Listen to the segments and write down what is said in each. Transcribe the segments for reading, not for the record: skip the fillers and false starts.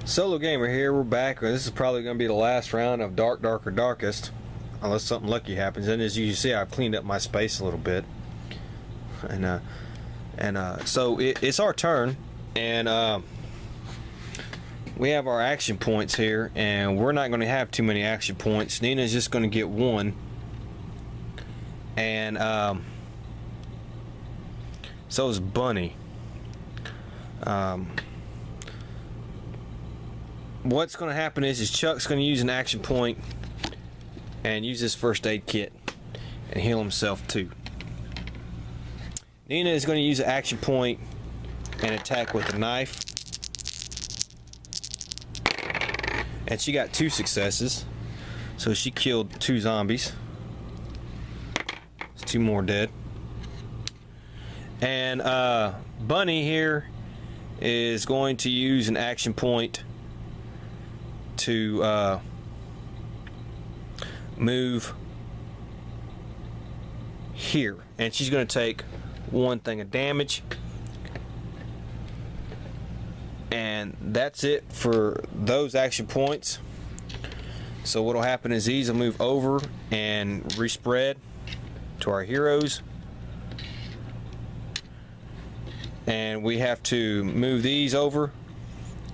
SoloGamer here. We're back. This is probably going to be the last round of Dark, Darker, Darkest, unless something lucky happens. And as you can see, I've cleaned up my space a little bit. So it's our turn, and we have our action points here, and we're not going to have too many action points. Nina's just going to get one, and so is Bunny. What's going to happen is Chuck's going to use an action point and use his first aid kit and heal himself too. Nina is going to use an action point and attack with a knife, and she got 2 successes, so she killed 2 zombies. There's 2 more dead. And Bunny here is going to use an action point to move here, and she's going to take 1 thing of damage, and that's it for those action points. So what'll happen is these will move over and respread to our heroes, and we have to move these over,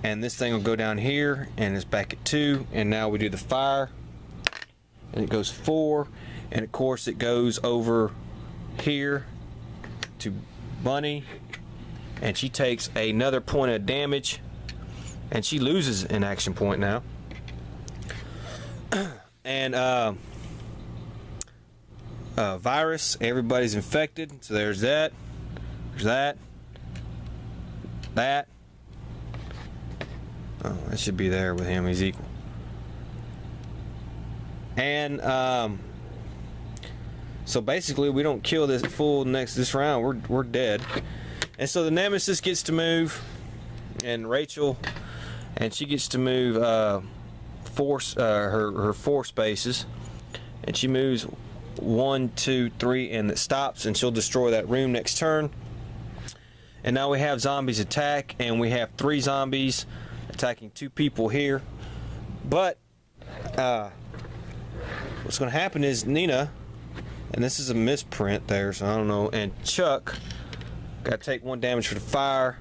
and this thing will go down here and it's back at 2, and now we do the fire and it goes 4, and of course it goes over here to Bunny, and she takes another point of damage, and she loses an action point now. And virus, everybody's infected, so there's that, that. Oh, that should be there with him. He's equal. And so basically, we don't kill this fool this round. We're dead. And so the Nemesis gets to move, and Rachel, and she gets to move her 4 spaces, and she moves 1, 2, 3, and it stops, and she'll destroy that room next turn. And now we have zombies attack, and we have 3 zombies attacking 2 people here. But what's going to happen is Nina, and this is a misprint there, so I don't know, and Chuck got to take 1 damage for the fire.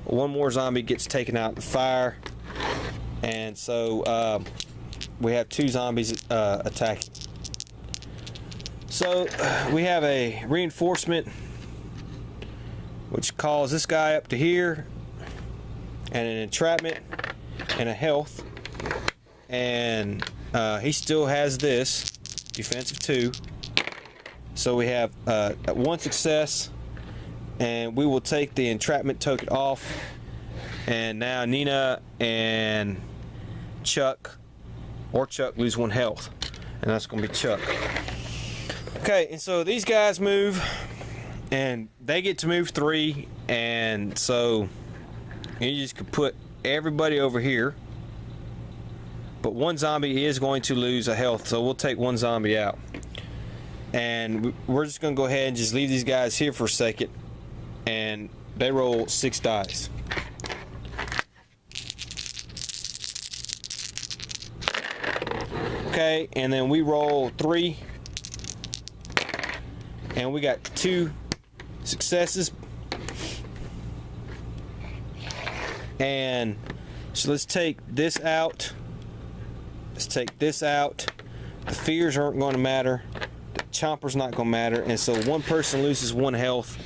1 more zombie gets taken out in the fire, and so we have 2 zombies attacking. So we have a reinforcement which calls this guy up to here, and an entrapment and a health, and he still has this defensive 2, so we have 1 success, and we will take the entrapment token off, and now Nina and Chuck lose 1 health, and that's gonna be Chuck. Okay, and so these guys move, and they get to move 3, and so you just could put everybody over here, but 1 zombie is going to lose a health, so we'll take 1 zombie out, and we're just going to go ahead and just leave these guys here for a second, and they roll 6 dice. Okay, and then we roll 3, and we got 2 successes. And so let's take this out. Let's take this out. The fears aren't going to matter. The chomper's not going to matter. And so 1 person loses 1 health.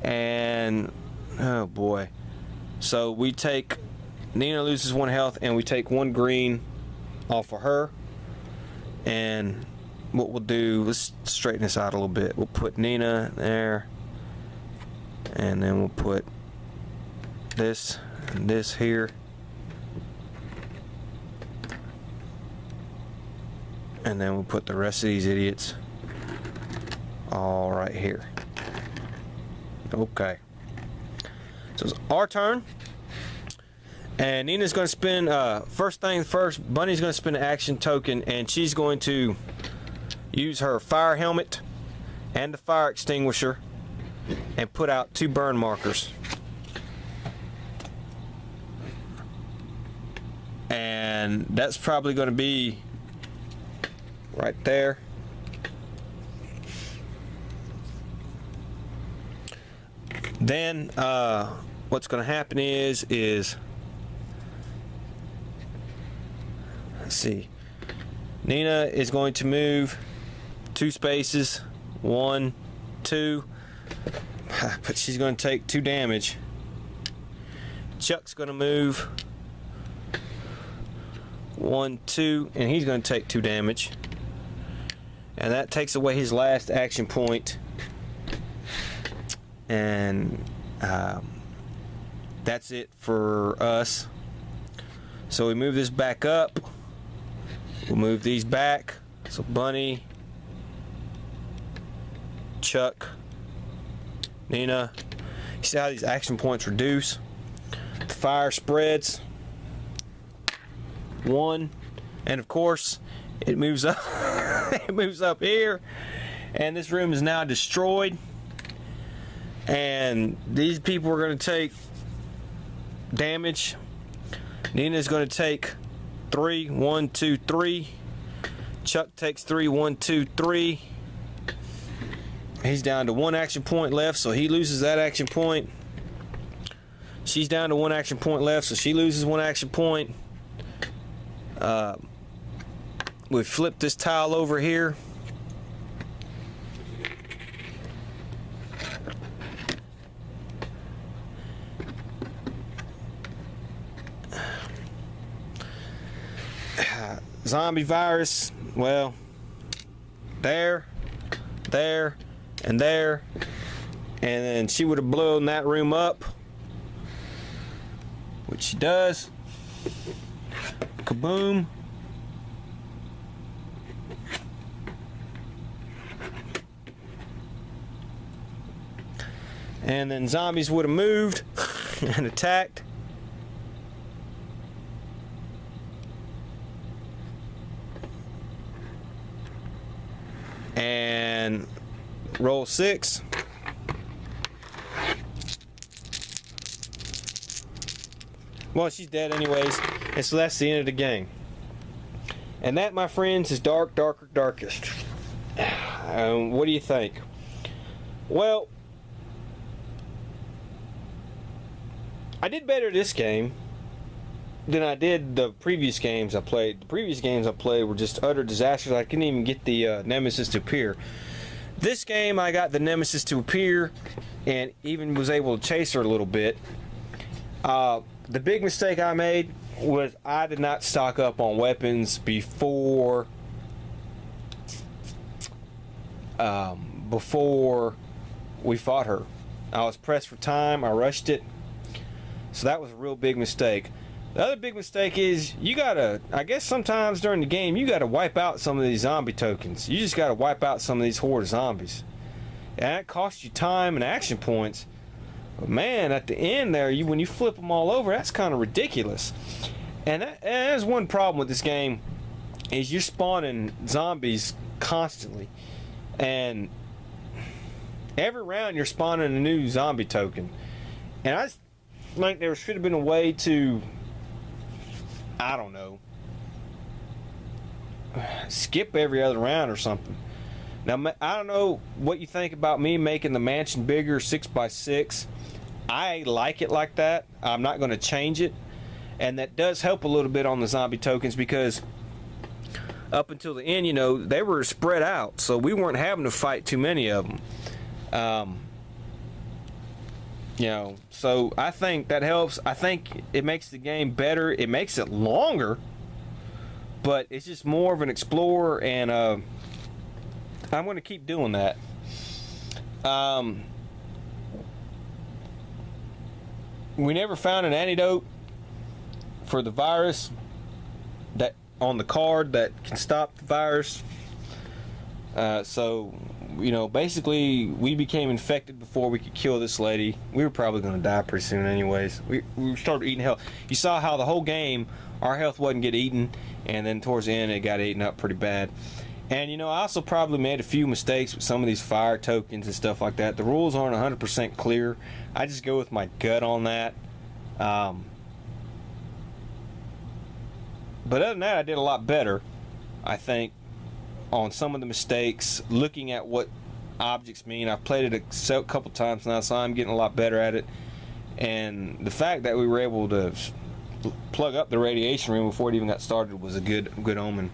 And oh boy. So we take, Nina loses 1 health, and we take 1 green off of her. And what we'll do, let's straighten this out a little bit. We'll put Nina there, and then we'll put this and this here, and then we'll put the rest of these idiots all right here. Okay, so it's our turn, and Nina's going to spend first thing first. Bunny's going to spend an action token, and she's going to use her fire helmet and the fire extinguisher and put out 2 burn markers. And that's probably going to be right there. Then what's going to happen is let's see, Nina is going to move 2 spaces, 1, 2, but she's going to take 2 damage. Chuck's going to move 1, 2, and he's going to take 2 damage, and that takes away his last action point. And that's it for us. So we move this back up. We'll move these back. So Bunny, Chuck, Nina. You see how these action points reduce? The fire spreads. 1, and of course it moves up. It moves up here, and this room is now destroyed. And these people are going to take damage. Nina's going to take 3, 1, 2, 3. Chuck takes 3, 1, 2, 3. He's down to 1 action point left, so he loses that action point. She's down to 1 action point left, so she loses 1 action point. We flip this tile over here. Zombie virus, well, there, and there, and then she would have blown that room up, which she does. Kaboom. And then zombies would have moved and attacked. And roll 6. Well, she's dead anyways, and so that's the end of the game. And that, my friends, is Dark, Darker, Darkest. What do you think? Well, I did better this game than I did the previous games I played. The previous games I played were just utter disasters. I couldn't even get the Nemesis to appear. This game, I got the Nemesis to appear and even was able to chase her a little bit. The big mistake I made was I did not stock up on weapons before we fought her. I was pressed for time. I rushed it. So that was a real big mistake. The other big mistake is you gotta, I guess sometimes during the game, you gotta wipe out some of these zombie tokens. You just gotta wipe out some of these horde zombies. And that costs you time and action points. But man, at the end there, when you flip them all over, that's kind of ridiculous. And that's one problem with this game, is you're spawning zombies constantly. And every round you're spawning a new zombie token. And I think there should have been a way to, I don't know, skip every other round or something. Now, I don't know what you think about me making the mansion bigger, 6x6. I like it like that. I'm not going to change it. And that does help a little bit on the zombie tokens, because up until the end, you know, they were spread out. So we weren't having to fight too many of them. You know, so I think that helps. I think it makes the game better. It makes it longer, but it's just more of an explorer, and I'm going to keep doing that. We never found an antidote for the virus that on the card that can stop the virus. So, you know, basically we became infected before we could kill this lady. We were probably going to die pretty soon anyways. We started eating health. You saw how the whole game our health wasn't getting eaten, and then towards the end it got eaten up pretty bad. And you know, I also probably made a few mistakes with some of these fire tokens and stuff like that. The rules aren't 100% clear. I just go with my gut on that. But other than that, I did a lot better, I think, on some of the mistakes, looking at what objects mean. I've played it a couple times now, so I'm getting a lot better at it. And the fact that we were able to plug up the radiation room before it even got started was a good omen.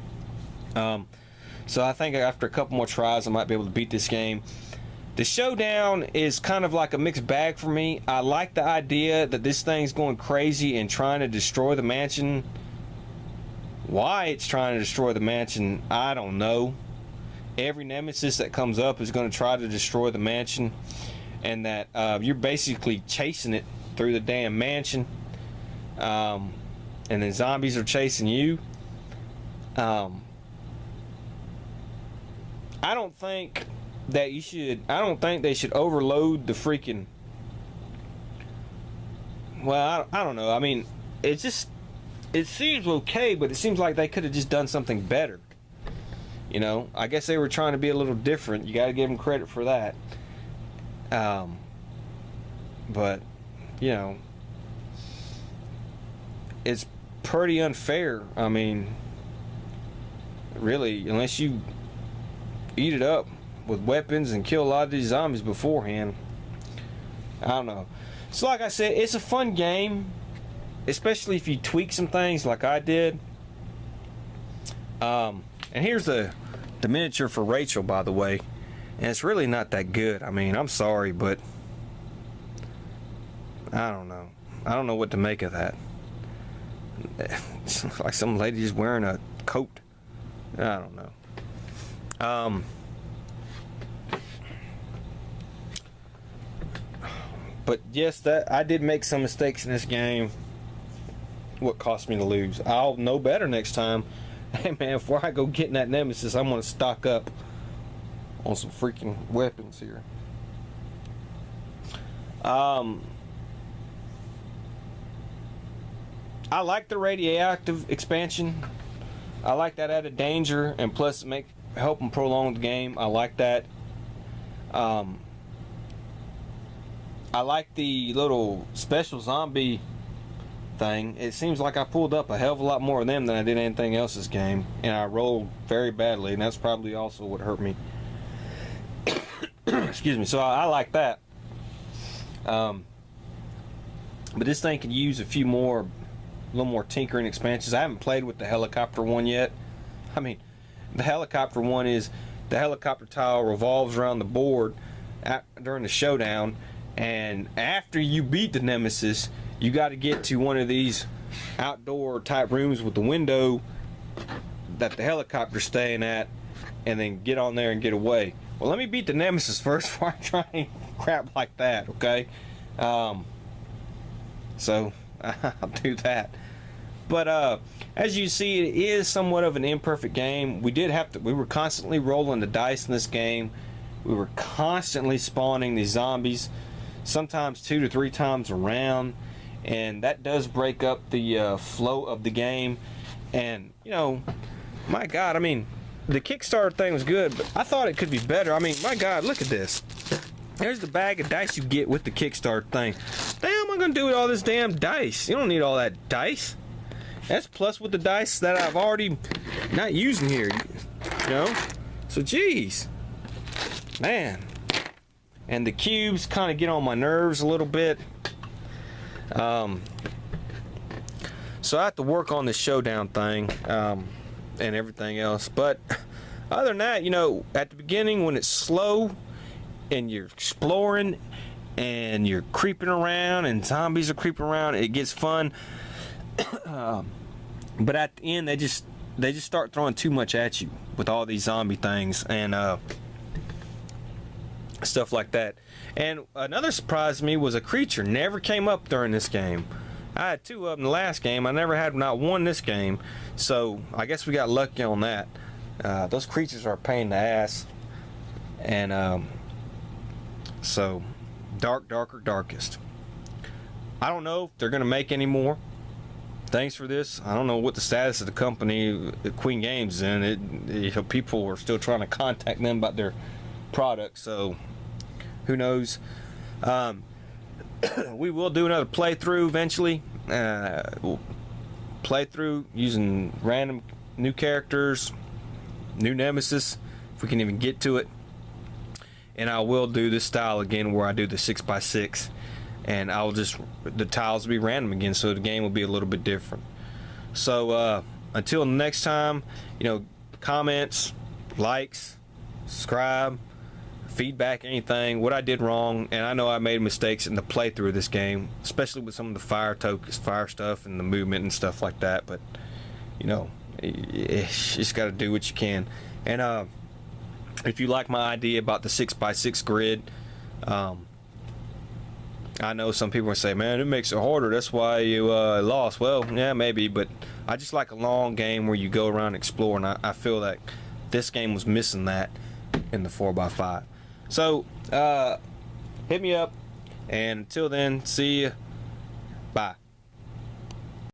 So I think after a couple more tries, I might be able to beat this game. The showdown is kind of like a mixed bag for me. I like the idea that this thing's going crazy and trying to destroy the mansion. Why it's trying to destroy the mansion, I don't know. Every nemesis that comes up is going to try to destroy the mansion, and that you're basically chasing it through the damn mansion, and then zombies are chasing you. I don't think that you should. I don't think they should overload the freaking. Well, I don't know. I mean, it seems okay, but it seems like they could have just done something better. You know, I guess they were trying to be a little different. You got to give them credit for that. But, you know, it's pretty unfair. I mean, really, unless you eat it up with weapons and kill a lot of these zombies beforehand. I don't know. So like I said, it's a fun game, especially if you tweak some things like I did. And here's the miniature for Rachel, by the way, and it's really not that good. I mean, I'm sorry, but I don't know what to make of that. It's like some lady just wearing a coat. I don't know. But yes, that I did make some mistakes in this game. What cost me to lose? I'll know better next time. Hey man, before I go get in that nemesis, I'm gonna stock up on some freaking weapons here. I like the radioactive expansion. I like that added danger, and plus help them prolong the game. I like that. I like the little special zombie thing. It seems like I pulled up a hell of a lot more of them than I did anything else this game, and I rolled very badly, and that's probably also what hurt me. Excuse me. So I like that. But this thing could use a little more tinkering expansions. I haven't played with the helicopter one yet. I mean, the helicopter one is the helicopter tile revolves around the board during the showdown, and after you beat the nemesis, you got to get to one of these outdoor type rooms with the window that the helicopter's staying at, and then get on there and get away. Well, let me beat the nemesis first before I try and crap like that, okay? So I'll do that. But as you see, it is somewhat of an imperfect game. We were constantly rolling the dice in this game. We were constantly spawning these zombies, sometimes 2 to 3 times around, and that does break up the flow of the game. And you know, my God, I mean, the Kickstarter thing was good, but I thought it could be better. I mean, my God, look at this. There's the bag of dice you get with the Kickstarter thing. The hell am I gonna do with all this damn dice? You don't need all that dice. That's plus with the dice that I've already not using here, you know? So geez, man. And the cubes kind of get on my nerves a little bit. So I have to work on this showdown thing and everything else. But other than that, you know, at the beginning when it's slow and you're exploring and you're creeping around and zombies are creeping around, it gets fun. But at the end, they just start throwing too much at you with all these zombie things and stuff like that. And another surprise to me was a creature never came up during this game. I had 2 of them in the last game. I never had not one this game, so I guess we got lucky on that. Those creatures are a pain in the ass. And so darker darkest. I don't know if they're gonna make any more. Thanks for this. I don't know what the status of the company Queen Games is in. You know, people are still trying to contact them about their product, so who knows. We will do another playthrough eventually. playthrough using random new characters, new nemesis, if we can even get to it. And I will do this style again where I do the 6x6, and I'll just, the tiles will be random again, so the game will be a little bit different. So until next time, you know, comments, likes, subscribe, feedback, anything, what I did wrong. And I know I made mistakes in the playthrough of this game, especially with some of the fire tokens, fire stuff, and the movement and stuff like that. But you know, you just got to do what you can. And if you like my idea about the 6x6 grid, I know some people will say, man, it makes it harder, that's why you lost. Well, yeah, maybe, but I just like a long game where you go around and explore, and I feel like this game was missing that in the 4x5. So hit me up, and until then, see ya. Bye.